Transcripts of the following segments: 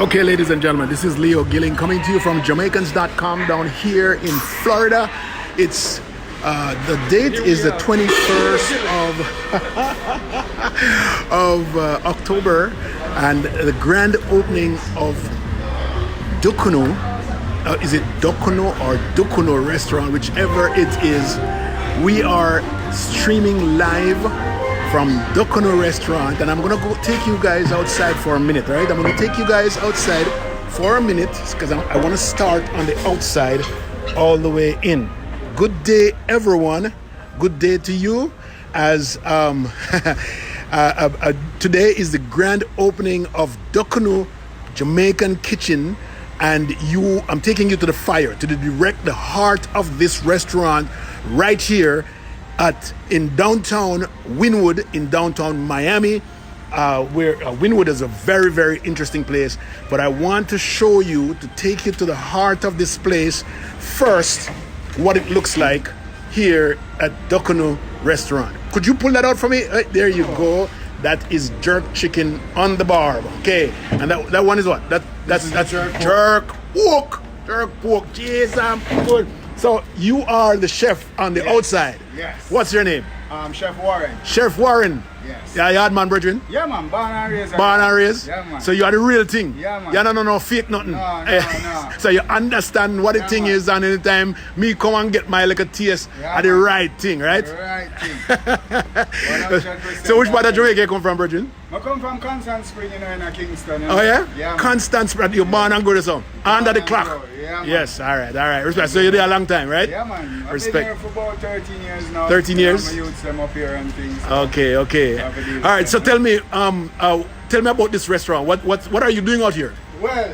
Okay, ladies and gentlemen, this is Leo Gilling coming to you from Jamaicans.com down here in Florida. It's the date is the 21st of October, and the grand opening of Dukunoo. Is it Dukunoo or Dukunoo Restaurant, whichever it is. We are streaming live from Dukunoo Restaurant, and I'm gonna go take you guys outside for a minute, right? I'm gonna take you guys outside for a minute because I want to start on the outside all the way in. Good day, everyone. Good day to you. As today is the grand opening of Dukunoo Jamaican Kitchen, and I'm taking you to the fire, to the heart of this restaurant right here in downtown Wynwood, in downtown Miami, where Wynwood is a very, very interesting place. But I want to show you, to take you to the heart of this place first, what it looks like here at Dukunoo Restaurant. Could you pull that out for me? Right, there you go. That is jerk chicken on the barb. Okay, and that one is what? That's jerk pork. Jerk pork. Jeez, I'm good. So you are the chef on the outside. Yes. What's your name? Chef Warren. Chef Warren. Yes. Yeah, you had man, brethren? Yeah, man. Born and raised. Born and raised? Yeah, man. So you are the real thing? Yeah, man. Yeah, no, fake nothing. No. So you understand what the thing man. is, and anytime me come and get my little taste at the man. right thing, right? The right thing. 100% So which part of Jamaica you come from, brethren? I come from Constant Spring, in Kingston. Oh yeah? Yeah, man. Constant Spring. You're born and good or something? Under the clock? Yeah, man. Yes, all right. Respect. So you're there a long time, right? Yeah, man. I've Respect. been here for about 13 years now. 13 years? My youths them up here and things. Okay. All right, so tell me about this restaurant. What are you doing out here? Well,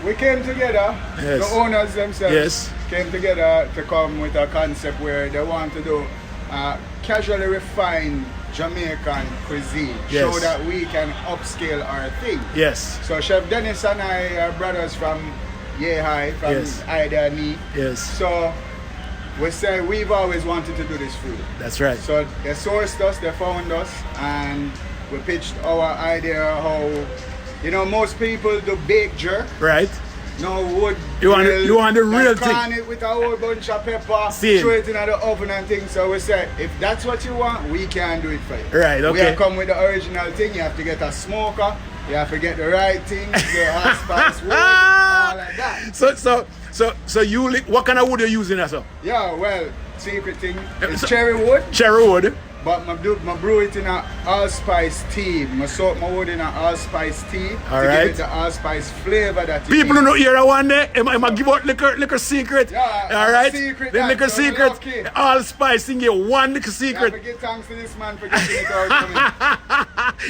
we came together. Yes. The owners themselves Yes. came together to come with a concept where they want to do casually refined Jamaican cuisine. Yes. Show that we can upscale our thing. Yes. So Chef Dennis and I are brothers from High, from Yes. Ida and me. Yes. So we say we've always wanted to do this food. That's right. So they sourced us, they found us, and we pitched our idea how, most people do baked jerk. Right. No wood. You want the real thing. Can it with a whole bunch of pepper, See. throw it in the oven and things. So we said, if that's what you want, we can do it for you. Right, We okay. have come with the original thing. You have to get a smoker. You have to get the right thing, the allspice wood, all like that. So you what kind of wood you using as well? Yeah, well, secret thing. It's So- cherry wood. Cherry wood. But I brew it in a allspice tea. I soak my wood in a allspice tea All to right. give it the allspice flavor that you People need. don't know here one day. I give out liquor secret. Yeah, all right. secret The that, liquor so secret. lucky. All spice in here. One liquor You have to secret. give thanks to this man for getting it out for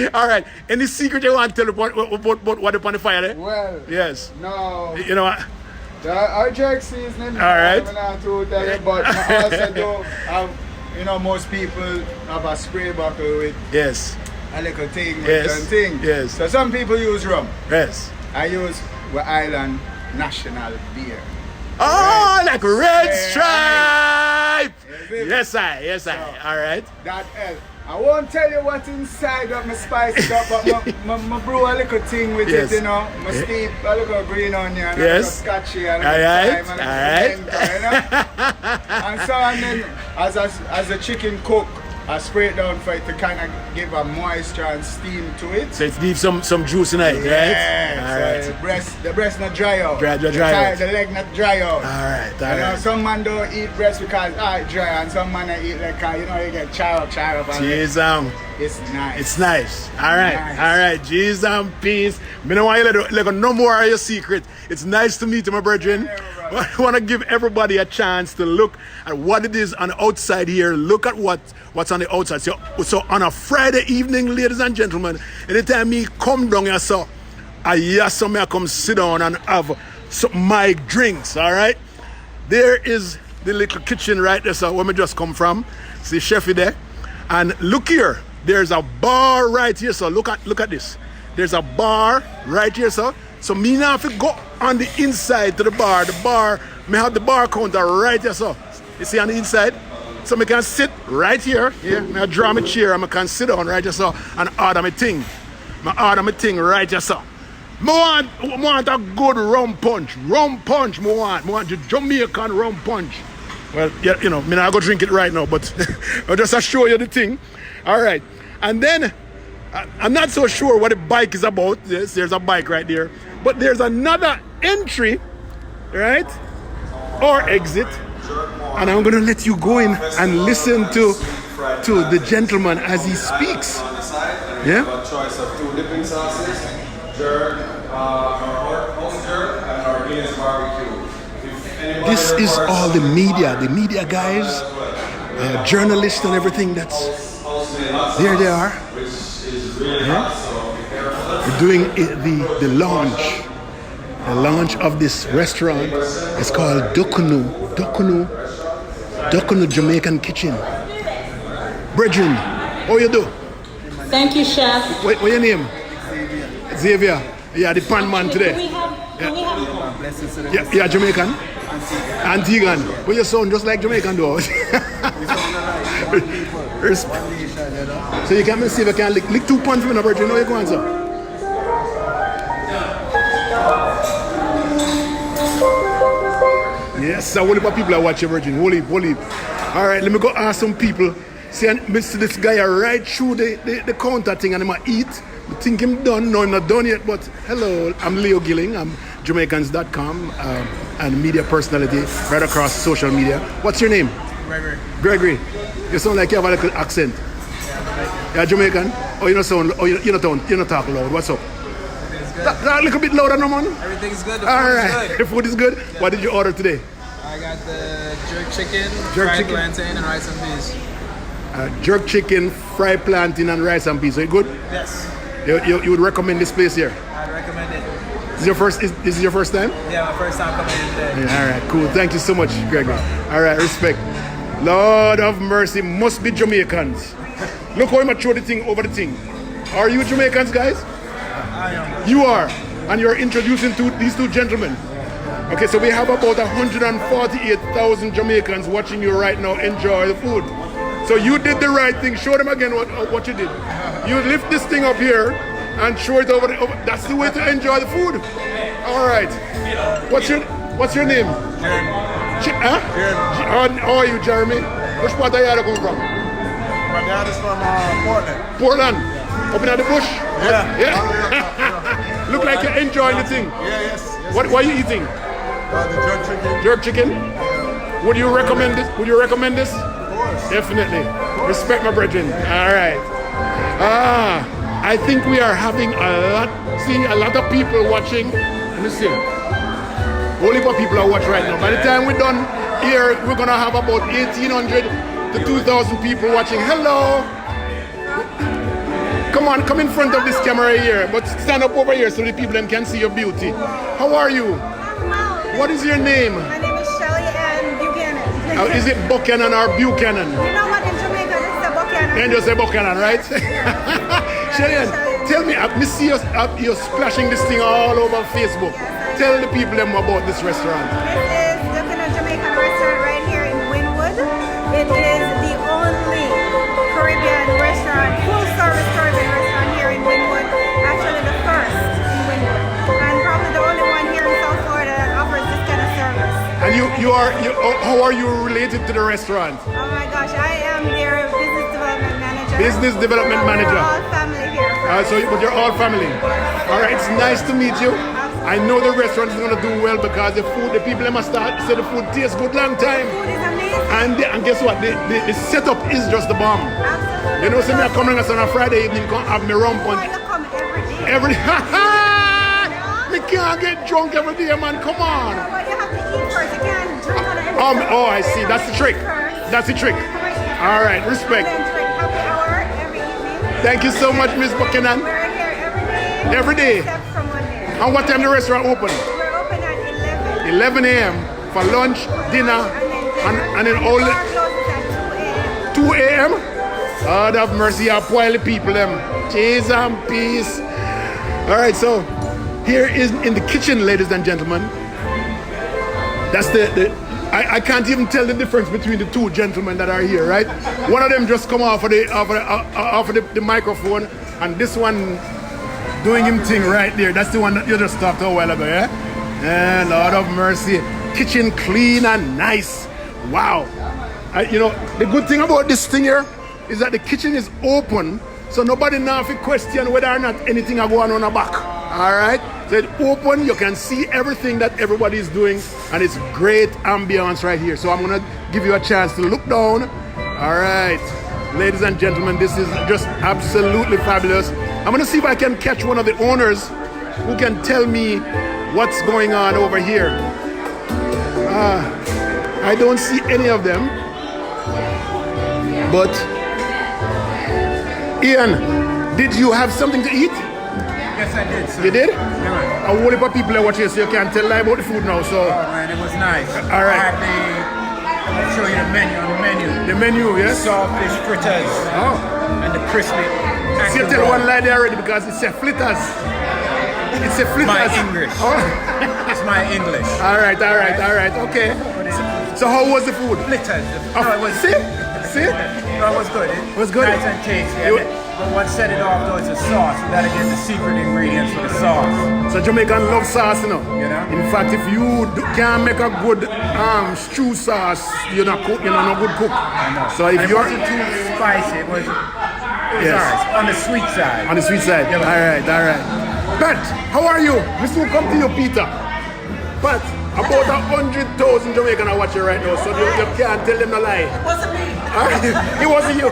me. All right. Any secret you want to tell about what upon the fire there? Well, Yes. no. You know what? Our jerk seasoning, All right. I'm not to tell you, but I also do have, most people have a spray bottle with Yes. a little thing with Yes. certain thing. Yes. So some people use rum. Yes. I use the Island National Beer. Oh, like red Yeah. stripe. Yes, Yes, I. All right. That help. I won't tell you what's inside of my spice it up, but my brew a little thing with Yes. it, My steep a little green onion, Yes. a little scotchy, and a All little right. thyme, and All a right. little pimento, And so, and then as a chicken cook, I spray it down for it to kind of give a moisture and steam to it. So it leaves some juice in it, right? All So right. the breast not dry out. Dry out. The leg not dry out. All right. Some man don't eat breast because it's dry, and some man eat like you get char up. And Jeez, it's nice. it's nice. All right. Nice. All right. Jeez and peace. Me don't want you to let no more of your secret. It's nice to meet you, my brethren. Yeah, I want to give everybody a chance to look at what it is on the outside here. Look at what's on the outside. So on a Friday evening, ladies and gentlemen, anytime me come down here, so I come sit down and have my drinks, all right? There is the little kitchen right there, so where me just come from. See Chefy there. And look here, there's a bar right here, so look at this. There's a bar right here, so me now have to go on the inside to the bar. The bar, me have the bar counter right here, so you see on the inside. So I can sit right here, me I draw my chair and I can sit down right here, so and order my thing. I order my thing right just so. I want a good rum punch. Rum punch, I want the Jamaican rum punch. Well, yeah, you know, I'm not going to drink it right now, but I'll just show you the thing. All right. And then, I'm not so sure what the bike is about. Yes, there's a bike right there. But there's another entry, right? Or exit. And I'm going to let you go in and listen to the gentleman as he speaks. Yeah? A choice of 2 dipping sauces, jerk, our home jerk, and our Guinness barbecue. This is all the media guys, journalists and everything. There they are. Yeah? We're doing the launch of this restaurant. It's called Dukunoo Jamaican Kitchen. Brethren, how you do? Thank you, Chef. What's your name? Xavier. Yeah, the pan man today. Can we have Yeah, Jamaican. Antiguan. But you sound just like Jamaican though. So you can't see if I can lick 2 pans from the bird, you know you go on, sir. Yes, a whole heap of people are watching Virgin. Whole heap. Alright, let me go ask some people. See, this guy right through the counter thing and I'm gonna eat. I think I'm done. No, I'm not done yet, but hello, I'm Leo Gilling. I'm Jamaicans.com and media personality right across social media. What's your name? Gregory. You sound like you have a little accent. Yeah, Jamaican? Oh, you don't sound, you don't talk loud. What's up? That a little bit louder, no man? Everything's good. The All food right. is good. The food is good. What did you order today? I got the jerk chicken, fried plantain, and rice and peas. Jerk chicken, fried plantain, and rice and peas. Are you good? Yes. You would recommend this place here? I'd recommend it. This is your first time? Yeah, my first time coming in today. Yeah, all right, cool. Thank you so much, Gregory. All right, respect. Lord of mercy, must be Jamaicans. Look how I throw the thing over the thing. Are you Jamaicans, guys? I am. You are. And you're introducing these 2 gentlemen. Okay, so we have about 148,000 Jamaicans watching you right now enjoy the food. So you did the right thing. Show them again what you did. You lift this thing up here and throw it over. That's the way to enjoy the food. All right. What's your name? Jeremy. Huh? Jeremy. How are you, Jeremy? Which part of you come from? My dad is from Portland. Portland. Up in the bush. Yeah. Look like you're enjoying the thing. Yes. What are you eating? The jerk chicken. Jerk chicken. Would you recommend this? Of course. Definitely. Respect my brethren. All right. I think we are having seeing a lot of people watching. Let me see. Only what people are watching right now. By the time we're done here, we're gonna have about 1,800 to 2,000 people watching. Hello. Come on, come in front of this camera here, but stand up over here so the people them can see your beauty. How are you? What is your name? My name is Shelly Ann Buchanan. Is it Buchanan or Buchanan? You know what, in Jamaica, it's a Buchanan. And just say Buchanan, right? Shelly, tell me, I see you're splashing this thing all over Facebook. Tell the people them about this restaurant. This is Dukunoo Jamaican Restaurant right here in Wynwood. It is the only Caribbean restaurant, full-service Caribbean restaurant here in Wynwood. Actually, the first in Wynwood, and probably the only one here in South Florida that offers this kind of service. And how are you related to the restaurant? Oh my gosh, I am their business development manager. Business development manager. We're all family here. But you're all family. All right, it's nice to meet you. I know the restaurant is going to do well because the people must start say the food tastes good long time. Food is amazing. And guess what? The setup is just the bomb. Absolutely. You know, say me coming on a Friday evening, come have me rum punch. You come every day. Me can't get drunk every day, man. Come on. But you have to eat first. You can't drink on every I see. That's the trick. That's the trick. All right, respect. And then drink happy hour every evening. Thank you so much, Miss Buchanan. We're here every day. Every day. Except from Monday. And what time the restaurant open? We're open at 11. 11 a.m. for lunch, dinner, and then all Our closes at 2 a.m. God have mercy, I spoil the people them. Cheese and peace. All right, so here is in the kitchen, ladies and gentlemen. That's I can't even tell the difference between the 2 gentlemen that are here, right? One of them just come off of the microphone, and this one doing him thing right there. That's the one that you just talked a while ago, yeah? Yeah, Lord of mercy. Kitchen clean and nice. Wow. You know, the good thing about this thing here is that the kitchen is open, so nobody now have to question whether or not anything are going on the back. All right? So it's open, you can see everything that everybody is doing, and it's great ambience right here. So I'm gonna give you a chance to look down. All right, ladies and gentlemen, this is just absolutely fabulous. I'm gonna see if I can catch one of the owners who can tell me what's going on over here. I don't see any of them, but Ian, did you have something to eat? Yes, I did, sir. You did? Yeah. A whole heap of people are watching, so you can't tell lie about the food now. So, Oh man, it was nice. All right. I'll show you the menu on the menu. the menu, yes? Saltfish fritters Oh, and the crispy. see, you tell one lie there already because it's a flitters. It's a flitters. My English. Oh. It's my English. All right, okay. So how was the food? Fritters. Oh, No, it was. see? No, it was good. It was good? Nice and tasty. You- But what set it off though is the sauce. You gotta get the secret ingredients for the sauce. So Jamaican love sauce, you know. You know? In fact, if you can't make a good stew sauce, you're not cook. You're not a good cook. So if And it you're wasn't too spicy. It was Yes. alright. On the sweet side. on the sweet side, Yeah. all right. Pat, how are you? We still come to you, Peter. Pat, about 100,000 Jamaican are watching right now, so you can't tell them a lie. It wasn't me. It wasn't you.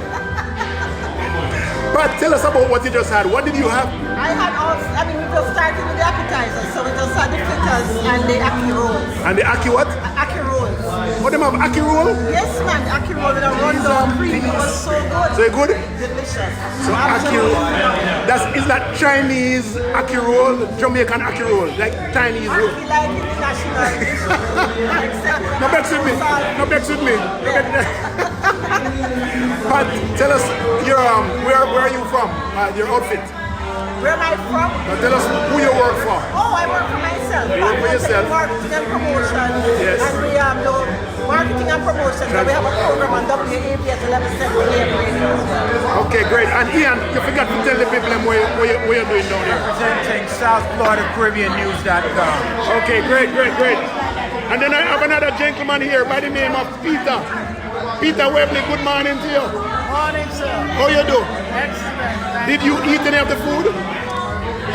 But tell us about what you just had. What did you have? I had all, we just started with the appetizers, so we just had the fritters and the aki rolls. And the aki what? Aki rolls. What them have aki roll? Yes, man, the aki roll with a rundown cream. It was so good. So you good? Delicious. So aki roll. Is that Chinese aki roll, Jamaican aki roll, like Chinese roll. We like international dishes. No vex with me. No vex with me. Pat, tell us where are you from? Your outfit. Where am I from? Now tell us who you work for. Oh, I work for myself. You work for yourself? Marketing and promotion. Yes. And we do marketing and promotion. So we have a program on WAB at 11:70 a.m. radio as well. Okay, great. And Ian, you forgot to tell the people them what you're doing down here. Representing South Florida Caribbean News.com. Okay, great. And then I have another gentleman here by the name of Peter. Peter Webley, good morning to you. Morning, sir. How you do? Excellent. Did you eat any of the food?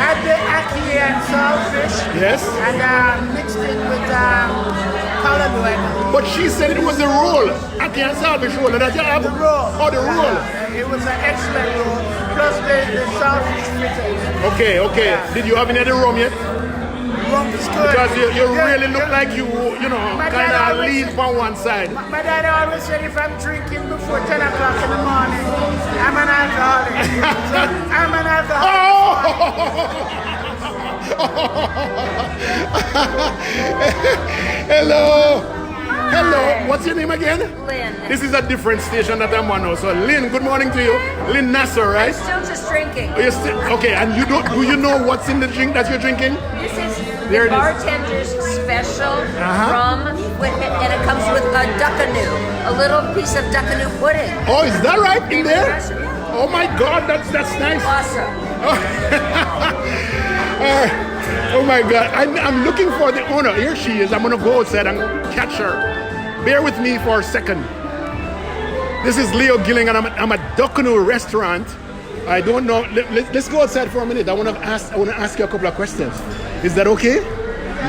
Had the ackee and saltfish Yes. and mixed it with collard oil. But she said it was the roll. I can't solve the roll. That you have? The roll. Oh, the roll. It was an excellent roll. Plus the saltfish fritters. Okay. Yeah. Did you have any of the rum yet? Rum is good. Because you Good. really look like you My kind dad of always lean said- on one side. My dad always said if I'm drinking before 10 o'clock in the morning, I'm an alcoholic. So I'm an alcoholic. Hello. What's your name again? Lynn. This is a different station that I'm on now. So Lynn, good morning to you. Lynn Nasser, right? Still just drinking. You're still, okay, and do you know what's in the drink that you're drinking? This is There it the is. bartender's special Uh-huh. rum, and it comes with a Dukunoo, a little piece of Dukunoo pudding. Oh, is that right in there? Recipe. Oh my God, that's nice. Awesome. Oh my God, I'm looking for the owner. Here she is. I'm gonna go outside and catch her. Bear with me for a second. This is Leo Gilling, and I'm at Dukunoo Restaurant. I don't know. Let's go outside for a minute. I want to ask you a couple of questions. Is that okay?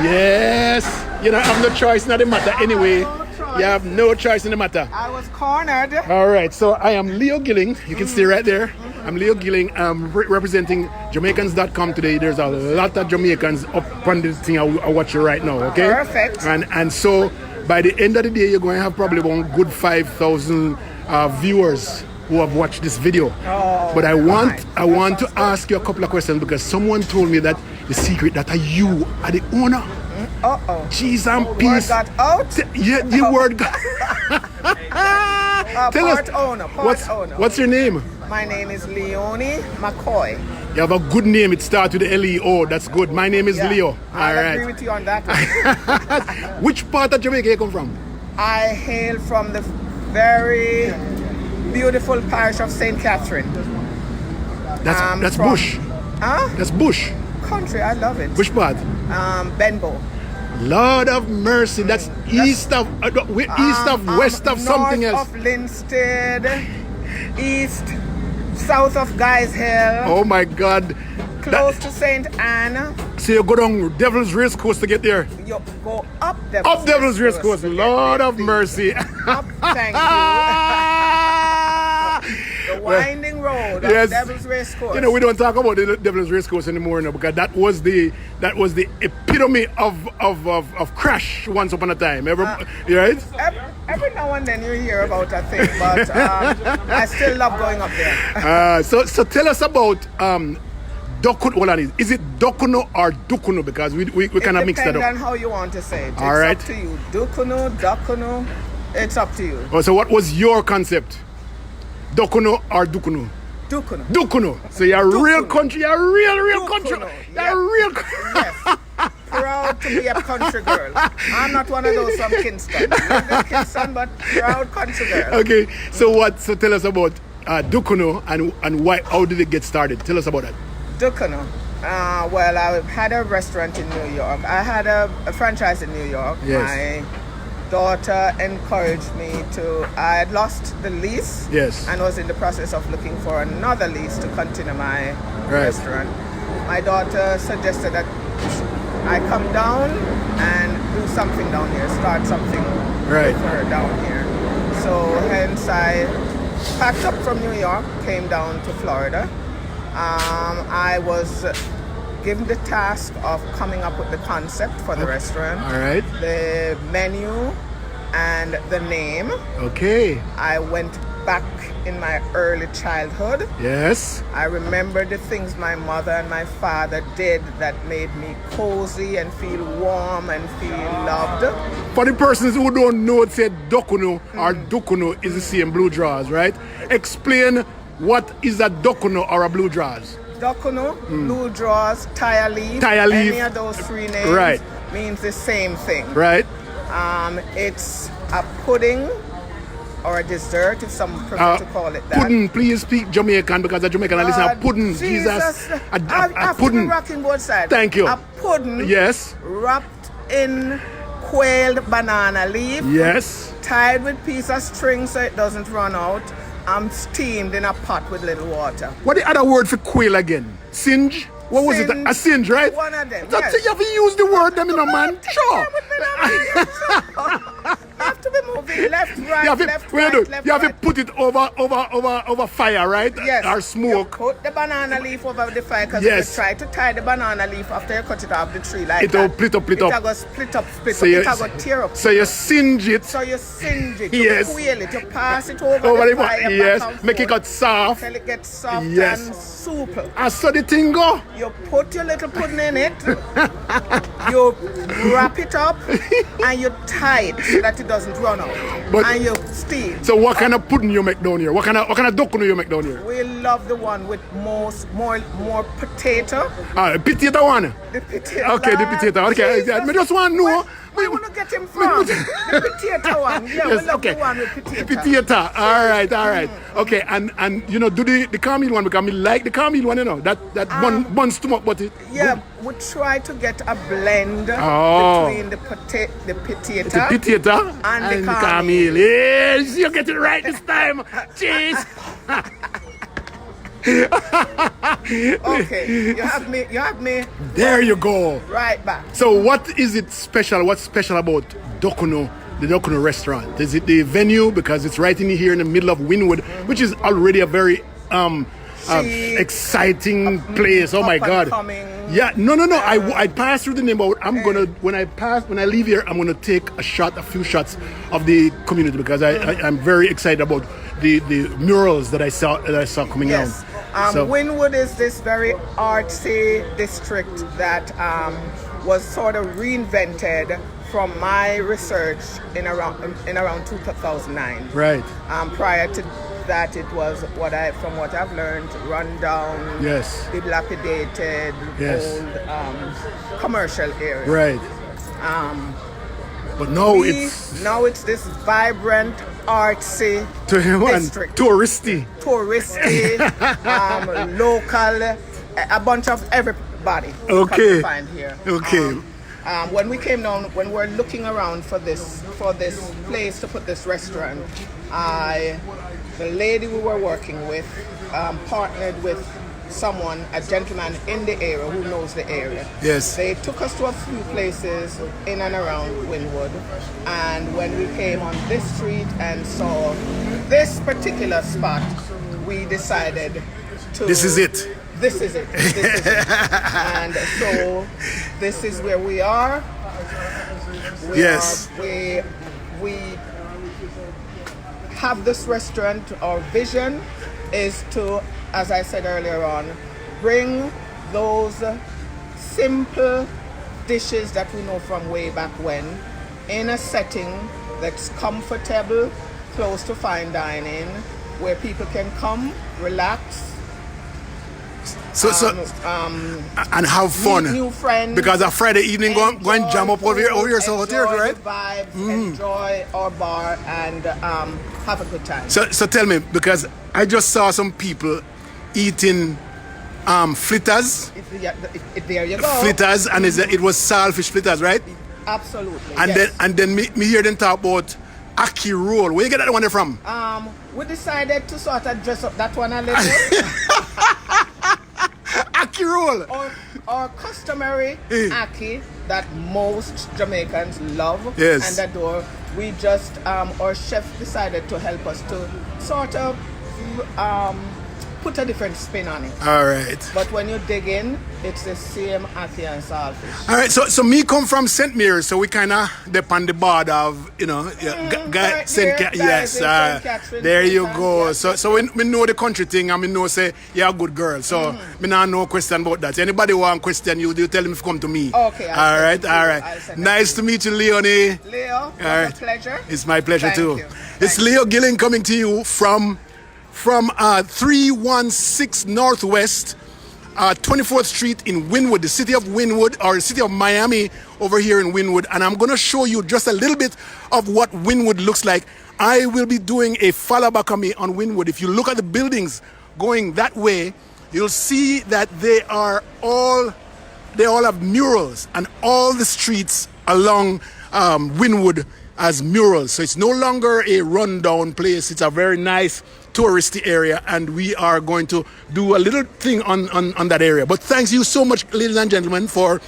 Yes. You know, I have no choice in the matter anyway. You have no choice in the matter. I was cornered. All right, so I am Leo Gilling. You can see right there. I'm Leo Gilling. I'm representing Jamaicans.com today. There's a lot of Jamaicans up on this thing I watch you right now, okay? Perfect. And so by the end of the day, you're going to have probably one good 5,000 viewers who have watched this video. But I want to ask you a couple of questions because someone told me that the secret that you are the owner. Cheese and peace. Word got out? Yeah, the word got Tell us, owner. what's your name? My name is Leonie McKoy. You have a good name. It starts with the L-E-O. That's good. My name is Leo. All I agree right. with you on that. Which part of Jamaica you come from? I hail from the very beautiful parish of St. Catherine. That's from- Bush. Huh? That's bush. Country, I love it. Which part? Benbow. Lord of mercy. That's east of west of something north else. of Linstead, east, south of Guys Hill, Oh my God. close to St. Anne. So you go down Devil's Race Course to get there. You go up Up Devil's Race Course. to get Lord there. of mercy. Up, thank you. The winding road Yes. of Devil's Race Course. You know, we don't talk about the Devil's Race Course anymore now because that was the epitome of crash once upon a time. Right? Every now and then you hear about a thing, but I still love going up there. So tell us about Dukunoo. Hold on, is it Dukunoo or Dukunoo? Because we kind of mix that Depending up. on how you want to say it. All right. It's up to you. Dukunoo, it's up to you. Oh, so what was your concept? Dukunoo or Dukunoo? Dukunoo. Dukunoo. So you're a real Dukunoo. country. You're a real country. Dukunoo, You're yeah. a real. Yes. Proud to be a country girl. I'm not one of those from Kingston. Lived in Kingston, but proud country girl. Okay. So tell us about Dukunoo and why? How did it get started? Tell us about that. Dukunoo. Well, I had a restaurant in New York. I had a franchise in New York. Yes. My daughter encouraged me to. I had lost the lease. Yes. And was in the process of looking for another lease to continue my Right. restaurant. My daughter suggested that I come down and do something down here, start something Right. with her down here. So hence I packed up from New York, came down to Florida. I was given the task of coming up with the concept for the restaurant, All right. the menu, and the name. Okay. I went back in my early childhood. Yes. I remember the things my mother and my father did that made me cozy and feel warm and feel loved. For the persons who don't know, it said Dukunoo or Dukunoo is the same blue drawers, right? Explain what is a Dukunoo or a blue drawers. Dukunoo, blue drawers, tire leaf, Tire leaf. any of those three names Right. means the same thing. Right? It's a pudding or a dessert, if some prefer to call it that. Pudding, please speak Jamaican because a Jamaican listen to pudding. Jesus. I have to be Pudding. rocking both sides. Thank you. A pudding Yes. wrapped in quailed banana leaf, Yes. tied with piece of string so it doesn't run out. Steamed in a pot with little water. What the other word for quail again? Singe? What was it? Singe. A singe, right? One of them, That's yes. You have to use the word, them, you know, man. Sure. You have to be moving left, right, You have to, left, what you right, do? left, You have to right. put it over fire, right? Yes. Or You smoke. put the banana leaf over the fire because Yes. if you try to tie the banana leaf after you cut it off the tree like It'll that, split up. It'll go split up. So It'll go tear up. So you singe it. So you singe it, Yes. you quail it, you pass it over Over the the fire, yes. back and Make it forth got soft. till it gets soft Yes. and supple. I saw the thing go. You put your little pudding in it, you wrap it up, and you tie it so that it doesn't run out. But- and you steam. So what kind of pudding you make down here? What kind of Dukunoo you make down here? We love the one with more potato. Potato one. The potato. Okay, the potato. Okay, Jesus. I just want to know. Where want to get him from? The potato one. Yeah, we love the one with potato. Potato. All right. Okay, and you know, do the caramel one because I like the caramel one, you know. That bun stomach, but it. Yeah, we try to get a blend between the potato The potato and the caramel. Yes, you get it right this time. Cheese. Okay, you have me There you go. right back. So what is it special? What's special about Dukunoo, the Dukunoo restaurant? Is it the venue because it's right in here in the middle of Wynwood, which is already a very exciting place. Oh my God! Coming. Yeah, no. I passed through the name, but I'm gonna when I leave here, I'm gonna take a few shots of the community because I'm very excited about the murals that I saw coming Yes. down. So, Wynwood is this very artsy district that was sort of reinvented from my research in around 2009. right. Prior to that, it was from what I've learned, run down, Yes. dilapidated, Yes. old commercial area. Right. But now Now it's this vibrant, artsy district. touristy. Touristy, local a bunch of everybody. Okay. Come to find here. Okay. When we came down, when we were looking around for this place to put this restaurant, the lady we were working with partnered with someone, a gentleman in the area who knows the area. Yes. They took us to a few places in and around Wynwood, and when we came on this street and saw this particular spot, we decided to... This is it. This is it. This is it. And so this is where we are. Yes. We have this restaurant. Our vision is to, as I said earlier on, bring those simple dishes that we know from way back when in a setting that's comfortable, close to fine dining, where people can come, relax, and have fun. meet new friends, because a Friday evening go and jam up over here, so hotel, right? Vibes, enjoy our bar, and have a good time. So tell me, because I just saw some people eating fritters. There you go. Fritters, and it was saltfish fritters, right? Absolutely. And yes. then me hear them talk about ackee roll. Where you get that one from? We decided to sort of dress up that one a little. Ackee roll. Our customary ackee that most Jamaicans love Yes. and adore. We just, our chef decided to help us to sort of put a different spin on it. All right. But when you dig in, it's the same ackee and saltfish. All right, so me come from St. Mary's, so we kind of depend the border of, right St. there, Yes, St. Catherine, there you St. go. Catherine. So we know the country thing, and we know say you're a good girl. So me not no question about that. Anybody want question you tell him to come to me. Okay. All right. Nice to meet you, Leonie. Leo, it was right. a pleasure. It's my pleasure Thank too. you. It's Leo Gilling coming to you from 316 Northwest, 24th Street in Wynwood, the city of Wynwood, or the city of Miami over here in Wynwood. And I'm going to show you just a little bit of what Wynwood looks like. I will be doing a follow back on me on Wynwood. If you look at the buildings going that way, you'll see that they all have murals, and all the streets along Wynwood as murals. So it's no longer a rundown place. It's a very nice touristy area, and we are going to do a little thing on that area. But thanks you so much, ladies and gentlemen, for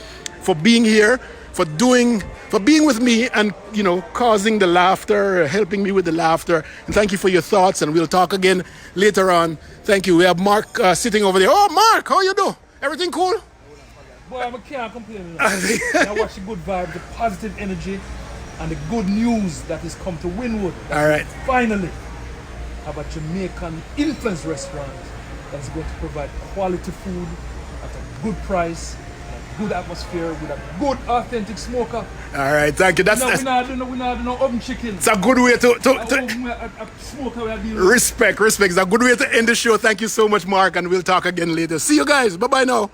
being here, for being with me, and causing the laughter, helping me with the laughter. And thank you for your thoughts, and we'll talk again later on. Thank you. We have Mark sitting over there. Oh, Mark, how you do? Everything cool? Boy, I can't complain. I watch the good vibe, the positive energy, and the good news that has come to Wynwood. All right. Finally have a Jamaican influence restaurant that's going to provide quality food at a good price, a good atmosphere, with a good authentic smoker. All right, thank you. We're not doing no oven chicken. It's a good way to a smoker we are dealing with. respect. It's a good way to end the show. Thank you so much, Mark, and we'll talk again later. See you guys. Bye-bye now.